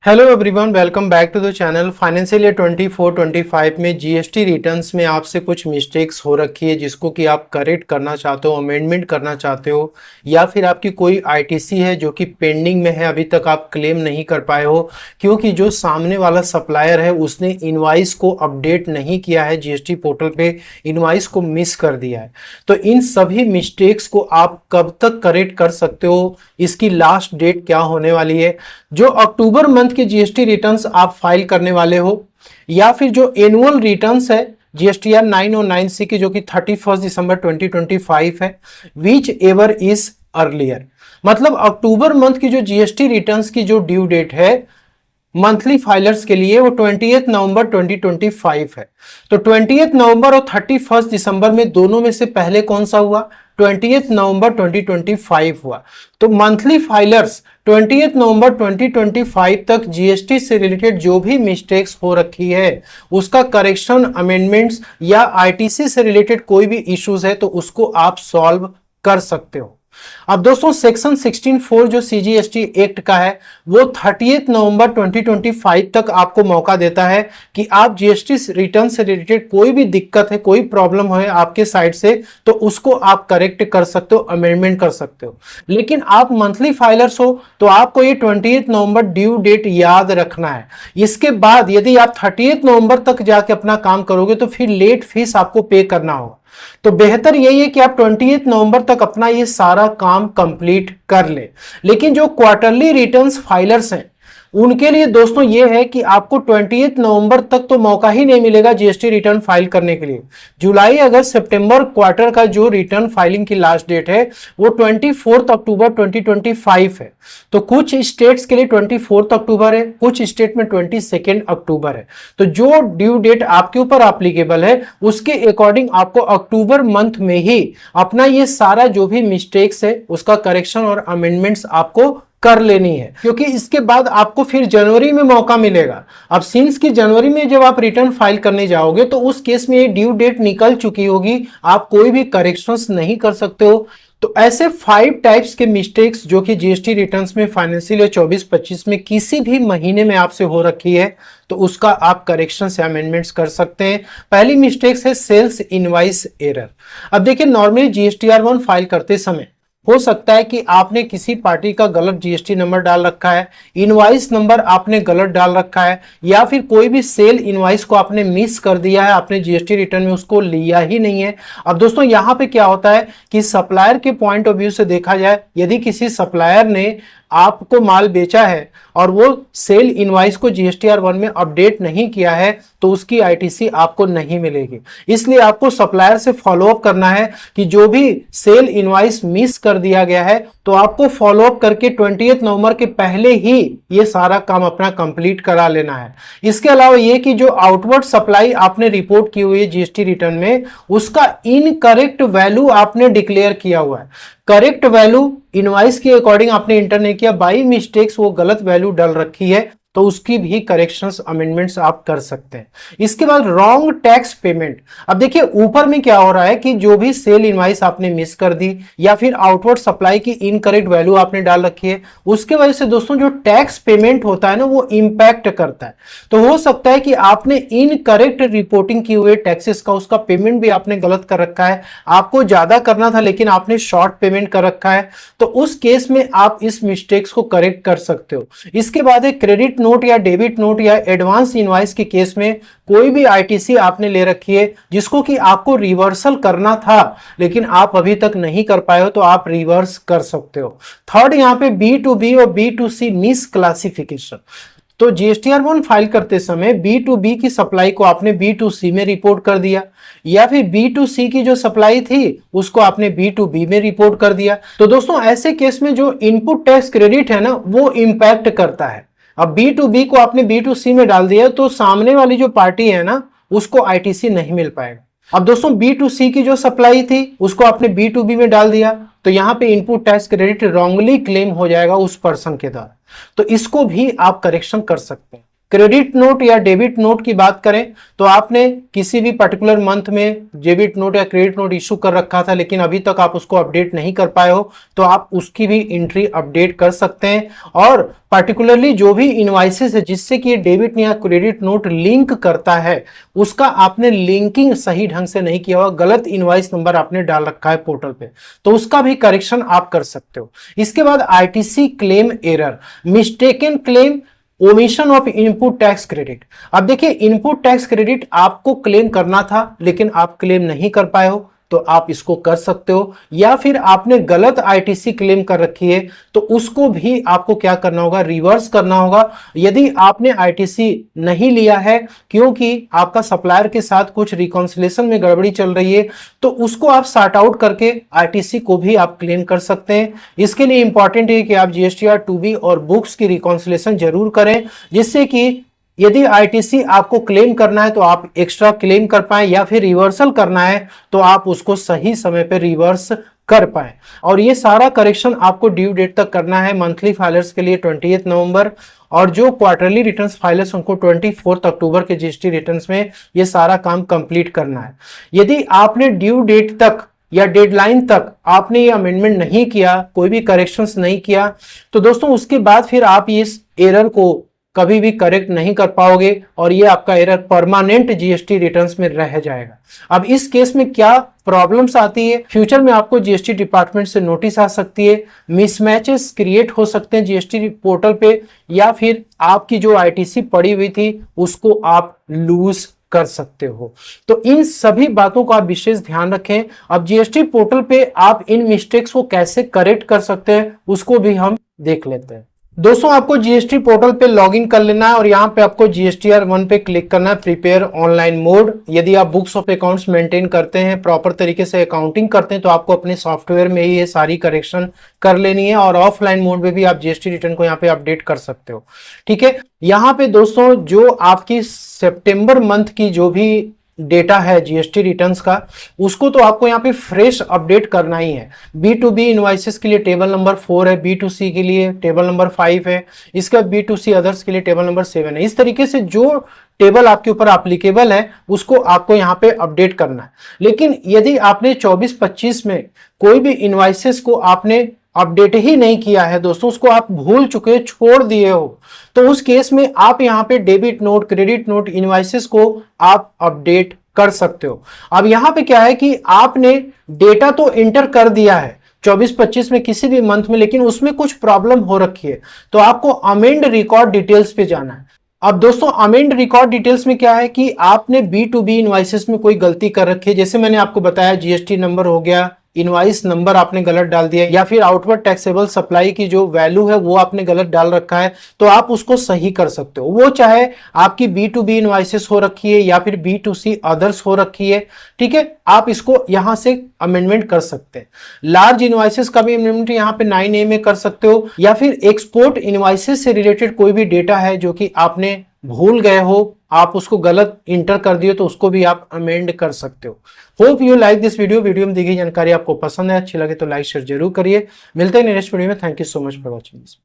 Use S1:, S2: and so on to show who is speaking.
S1: Hello everyone, welcome back to the channel. Financial year 24-25 में GST returns में आपसे कुछ मिस्टेक्स हो रखी है जिसको कि आप करेक्ट करना चाहते हो, अमेंडमेंट करना चाहते हो, या फिर आपकी कोई आईटीसी है जो कि पेंडिंग में है, अभी तक आप क्लेम नहीं कर पाए हो क्योंकि जो सामने वाला सप्लायर है उसने इनवाइस को अपडेट नहीं किया है, जीएसटी पोर्टल पे इनवाइस को मिस कर दिया है। तो इन सभी मिस्टेक्स को आप कब तक करेक्ट कर सकते हो, इसकी लास्ट डेट क्या होने वाली है। जो अक्टूबर मंथ के जीएसटी रिटर्न्स आप फाइल करने वाले हो, या फिर जो एनुअल रिटर्न्स है जीएसटीआर 9 और 9C की जो कि 31 दिसंबर 2025 है, विच एवर इज अर्लियर, मतलब अक्टूबर मंथ की जो जीएसटी रिटर्न्स की जो ड्यू डेट है मंथली फाइलर्स के लिए वो 28 नवंबर 2025 है। तो 28 नवंबर और 31 दिसंबर में दोनों में से पहले कौन सा हुआ? 28 नवंबर 2025 हुआ। तो मंथली फाइलर्स 28 नवंबर 2025 तक जीएसटी से रिलेटेड जो भी मिस्टेक्स हो रखी है उसका करेक्शन, अमेंडमेंट्स या आईटीसी से रिलेटेड कोई भी इश्यूज है तो उसको आप सॉल्व कर सकते हो। अब दोस्तों सेक्शन 16(4) जो सीजीएसटी एक्ट का है वो 30 नवंबर 2025 तक आपको मौका देता है कि आप जीएसटी रिटर्न से रिलेटेड कोई भी दिक्कत है, कोई प्रॉब्लम है आपके साइड से तो उसको आप करेक्ट कर सकते हो, अमेंडमेंट कर सकते हो। लेकिन आप मंथली फाइलर्स हो तो आपको ये 28 नवंबर ड्यू डेट याद रखना है। इसके बाद यदि आप 30 नवंबर तक जाके अपना काम करोगे तो फिर लेट फीस आपको पे करना होगा। तो बेहतर यही है कि आप 28 नवंबर तक अपना ये सारा काम कंप्लीट कर ले। लेकिन जो क्वार्टरली रिटर्न्स फाइलर्स हैं उनके लिए दोस्तों ये है कि आपको 28 नवंबर तक तो मौका ही नहीं मिलेगा जीएसटी रिटर्न फाइल करने के लिए। जुलाई, अगस्त, सितंबर क्वार्टर का जो रिटर्न फाइलिंग की लास्ट डेट है वो 24 अक्टूबर 2025 है। तो कुछ स्टेट्स के लिए 24 अक्टूबर है, कुछ स्टेट में 22 अक्टूबर है। तो जो ड्यू डेट आपके ऊपर एप्लीकेबल है उसके अकॉर्डिंग आपको अक्टूबर मंथ में ही अपना ये सारा जो भी मिस्टेक्स है उसका करेक्शन और अमेंडमेंट्स आपको कर लेनी है, क्योंकि इसके बाद आपको फिर जनवरी में मौका मिलेगा। अब सिंस की जनवरी में जब आप रिटर्न फाइल करने जाओगे तो उस केस में ये ड्यू डेट निकल चुकी होगी, आप कोई भी करेक्शंस नहीं कर सकते हो। तो ऐसे 5 टाइप्स के मिस्टेक्स जो कि जीएसटी रिटर्न्स में फाइनेंशियल ईयर 24-25 में किसी भी महीने में आपसे हो रखी है तो उसका आप करेक्शन या अमेंडमेंट्स कर सकते हैं। पहली मिस्टेक्स है सेल्स इनवाइस एरर। अब देखिए, नॉर्मली जीएसटीआर 1 फाइल करते समय हो सकता है कि आपने किसी पार्टी का गलत जीएसटी नंबर डाल रखा है, इनवाइस नंबर आपने गलत डाल रखा है, या फिर कोई भी सेल इनवाइस को आपने मिस कर दिया है, आपने जीएसटी रिटर्न में उसको लिया ही नहीं है। अब दोस्तों यहाँ पे क्या होता है कि सप्लायर के पॉइंट ऑफ व्यू से देखा जाए, यदि किसी सप्लायर ने आपको माल बेचा है और वो सेल इनवाइस को जीएसटीआर 1 में अपडेट नहीं किया है तो उसकी आईटीसी आपको नहीं मिलेगी। इसलिए आपको सप्लायर से फॉलोअप करना है कि जो भी सेल इनवाइस मिस कर दिया गया है तो आपको फॉलोअप करके 28 नवंबर के पहले ही ये सारा काम अपना कंप्लीट करा लेना है। इसके अलावा ये कि जो आउटवर्ड सप्लाई आपने रिपोर्ट की हुई है जीएसटी रिटर्न में उसका इनकरेक्ट वैल्यू आपने डिक्लेयर किया हुआ है। करेक्ट वैल्यू इनवाइस के अकॉर्डिंग आपने इंटर नहीं किया, बाई मिस्टेक्स वो गलत वैल्यू डाल रखी है तो उसकी भी करेक्शंस, अमेंडमेंट्स आप कर सकते हैं। इसके बाद रॉन्ग टैक्स पेमेंट। अब देखिए ऊपर में क्या हो रहा है कि जो भी सेल इनवाइस आपने मिस कर दी या फिर आउटवर्ड सप्लाई की इनकरेक्ट वैल्यू आपने डाल रखी है उसके वजह से दोस्तों जो टैक्स पेमेंट होता है ना वो इंपैक्ट करता है। तो हो सकता है कि आपने इनकरेक्ट रिपोर्टिंग की हुई टैक्सेस का उसका पेमेंट भी आपने गलत कर रखा है, आपको ज्यादा करना था लेकिन आपने शॉर्ट पेमेंट कर रखा है, तो उस केस में आप इस मिस्टेक्स को करेक्ट कर सकते हो। इसके बाद एक क्रेडिट नोट या डेबिट नोट या एडवांस इनवाइस के केस में कोई भी आईटीसी आपने ले रखी है जिसको कि आपको रिवर्सल करना था लेकिन आप अभी तक नहीं कर पाए हो तो आप रिवर्स कर सकते हो। थर्ड, यहाँ पे B2B और B2C मिस क्लासिफिकेशन। तो जीएसटीआर 1 फाइल करते समय B2B की सप्लाई को आपने B2C में रिपोर्ट कर दिया, या फिर B2C की जो सप्लाई थी उसको आपने B2B में रिपोर्ट कर दिया। तो दोस्तों ऐसे केस में जो इनपुट टैक्स क्रेडिट है ना वो इंपैक्ट करता है। अब B2B को आपने B2C में डाल दिया तो सामने वाली जो पार्टी है ना उसको आईटीसी नहीं मिल पाएगा। अब दोस्तों B2C की जो सप्लाई थी उसको आपने B2B में डाल दिया तो यहां पे input tax credit wrongly claim हो जाएगा उस पर्सन के द्वारा। तो इसको भी आप करेक्शन कर सकते हैं। क्रेडिट नोट या डेबिट नोट की बात करें तो आपने किसी भी पर्टिकुलर मंथ में डेबिट नोट या क्रेडिट नोट इशू कर रखा था, लेकिन अभी तक आप उसको अपडेट नहीं कर पाए हो, तो आप उसकी भी एंट्री अपडेट कर सकते हैं। और पर्टिकुलरली जो भी इनवाइसेस है जिससे कि डेबिट या क्रेडिट नोट लिंक करता है, उसका आपने लिंकिंग सही ढंग से नहीं किया हुआ, गलत इनवाइस नंबर आपने डाल रखा है पोर्टल पे, तो उसका भी करेक्शन आप कर सकते हो। इसके बाद ITC claim error, mistaken claim, omission of input tax credit. अब देखिए, इनपुट टैक्स क्रेडिट आपको क्लेम करना था लेकिन आप क्लेम नहीं कर पाए हो, तो आप इसको कर सकते हो। या फिर आपने गलत आईटीसी क्लेम कर रखी है तो उसको भी आपको क्या करना होगा, रिवर्स करना होगा। यदि आपने आईटीसी नहीं लिया है क्योंकि आपका सप्लायर के साथ कुछ रिकॉन्सिलेशन में गड़बड़ी चल रही है, तो उसको आप सॉर्ट आउट करके आईटीसी को भी आप क्लेम कर सकते हैं। इसके लिए इंपॉर्टेंट है कि आप जीएसटीआर 2B और बुक्स की रिकॉन्सिलेशन जरूर करें, जिससे कि यदि आईटीसी आपको क्लेम करना है तो आप एक्स्ट्रा क्लेम कर पाए, या फिर रिवर्सल करना है तो आप उसको सही समय पे रिवर्स कर पाए। और ये सारा करेक्शन आपको ड्यू डेट तक करना है। मंथली फाइलर्स के लिए 28 नवंबर, और जो क्वार्टरली रिटर्न्स फाइलर्स उनको 24 अक्टूबर के जीएसटी रिटर्न्स में ये सारा काम कंप्लीट करना है। यदि आपने ड्यू डेट तक या डेडलाइन तक आपने ये अमेंडमेंट नहीं किया, कोई भी करेक्शंस नहीं किया, तो दोस्तों उसके बाद फिर आप इस एरर को कभी भी करेक्ट नहीं कर पाओगे और ये आपका एरर परमानेंट जीएसटी रिटर्न्स में रह जाएगा। अब इस केस में क्या प्रॉब्लम्स आती है, फ्यूचर में आपको जीएसटी डिपार्टमेंट से नोटिस आ सकती है, मिसमैचेस क्रिएट हो सकते हैं जीएसटी पोर्टल पे, या फिर आपकी जो आईटीसी पड़ी हुई थी उसको आप लूज कर सकते हो। तो इन सभी बातों का आप विशेष ध्यान रखें। अब जीएसटी पोर्टल पे आप इन मिस्टेक्स को कैसे करेक्ट कर सकते हैं उसको भी हम देख लेते हैं। दोस्तों, आपको जीएसटी पोर्टल पे लॉगिन कर लेना है और यहाँ पे आपको जीएसटीआर 1 पे क्लिक करना है, प्रिपेयर ऑनलाइन मोड। यदि आप बुक्स ऑफ अकाउंट्स मेंटेन करते हैं, प्रॉपर तरीके से अकाउंटिंग करते हैं, तो आपको अपने सॉफ्टवेयर में ही ये सारी करेक्शन कर लेनी है, और ऑफलाइन मोड में भी आप जीएसटी रिटर्न को यहाँ पे अपडेट कर सकते हो। ठीक है, यहाँ पे दोस्तों जो आपकी सितंबर मंथ की जो भी डेटा है जीएसटी रिटर्न्स का, उसको तो आपको यहाँ पे फ्रेश अपडेट करना ही है। B2B इनवॉइसेस के लिए टेबल नंबर 4 है, B2C के लिए टेबल नंबर 5 है, इसका B2C अदर्स के लिए टेबल नंबर 7 है। इस तरीके से जो टेबल आपके ऊपर एप्लीकेबल है उसको आपको यहाँ पे अपडेट करना है। लेकिन यदि आपने 24-25 में कोई भी इनवॉइसेस को आपने अपडेट ही नहीं किया है दोस्तों, उसको आप भूल चुके, छोड़ दिए हो, तो उस केस में आप यहाँ पे debit note, credit note, invoices को आप अपडेट कर सकते हो। अब यहाँ पे क्या है कि आपने डेटा तो एंटर कर दिया है 24-25 में किसी भी मंथ में, लेकिन उसमें कुछ प्रॉब्लम हो रखी है, तो आपको अमेंड रिकॉर्ड डिटेल्स पे जाना है। अब दोस्तों, अमेंड रिकॉर्ड डिटेल्स में क्या है कि आपने B2B इनवॉइसेस में कोई गलती कर रखी है, जैसे मैंने आपको बताया जीएसटी नंबर हो गया, इनवाइस नंबर आपने गलत डाल दिया, या फिर आउटवर्ड टैक्सेबल सप्लाई की जो वैल्यू है वो आपने गलत डाल रखा है, तो आप उसको सही कर सकते हो। वो चाहे आपकी B2B इनवाइसेस हो रखी है या फिर B2C अदर्स हो रखी है, ठीक है, आप इसको यहां से अमेंडमेंट कर सकते हैं। लार्ज इनवाइसेस का भी अमेंडमेंट यहाँ पे 9A में कर सकते हो, या फिर एक्सपोर्ट इनवाइसेस से रिलेटेड कोई भी डेटा है जो कि आपने भूल गए हो, आप उसको गलत इंटर कर दिए, तो उसको भी आप अमेंड कर सकते हो। Hope you like this video में दी गई जानकारी आपको पसंद है, अच्छी लगे तो लाइक शेयर जरूर करिए। मिलते हैं नेक्स्ट वीडियो में। Thank you so much for watching this.